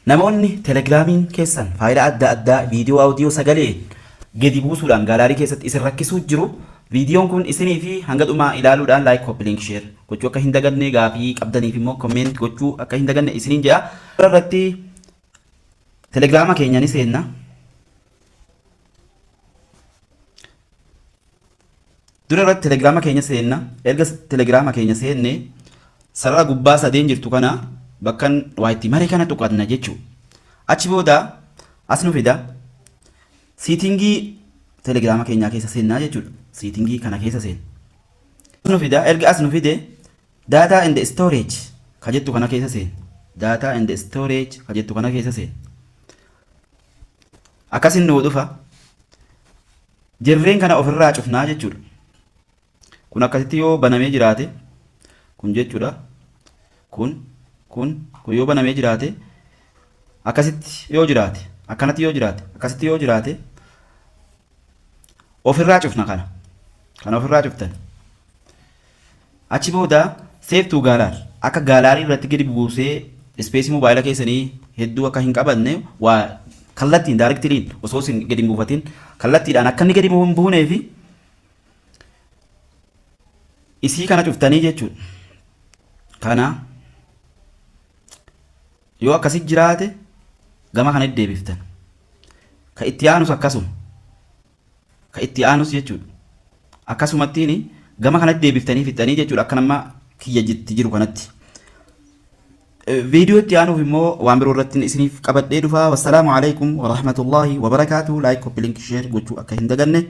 Namoonni telegiraamiin keessan faayidaa adda addaa viidiyoo audio sagalee gadi buusuudhaan gaalaarii keessatti isin rakkisuu jiru. Viidiyoon kun isinii fi hanga dhumaa ilaaluudhaan laayik, koppii, liink, sheer gochuu akka hin daganne gaafii qabdaniif immoo kommeent gochuu akka hin daganne isiniin jedha. Irratti telegiraama keenya ni seenna. Dura irratti telegiraama keenya seenna. Erga telegiraama keenya seenne sarara gubbaa sadeen jirtu kana bakkan waa itti maree kana tuqatna jechuudha. Achi booda as nu fida. Siitingii telegiraama keenyaa keessa seennaa jechuudha. Siitingii kana keessa seenna. As nu fida. Erga as nu fide data and storage ka jettu kana keessa seenna. Data and storage ka jettu kana keessa seenna. Akkasin nuu dhufa. Jirreen kana ofirraa cufnaa jechuudha. Kun akkasitti yoo banamee jiraate kun jechuudha. Kun yoo banamee jiraate akkasitti yoo jiraate akkanatti yoo jiraate akkasitti yoo jiraate ofirraa cufna kana ofirraa cuftan. Achi booda save to gaalaar akka gaalaarii irratti gadi buusee ispeesii mobaayila keessanii hedduu akka hin qabanne waa kallattiin daayirektiriin osoo isin gadi hin buufatin kallattiidhaan akka inni gadi hin buunee fi isii kana cuftanii jechuudha. Kana yoo akkasitti jiraate gama kanatti deebiftan. Ka itti aanus akkasuma. Ka itti aanus jechuudha. Akkasumattiin gama kanatti deebiftanii fixanii jechuudha akka nama kiyya jitti jiru kanatti. Viidiyoo itti aanuuf immoo waan biroo irratti isiniif qabadhee dhufa. Wassalaamu alaikum wa rahmatullahi wa barakaatuh. Laayik, koppii, liink, sheer gochuu akka hin daganne.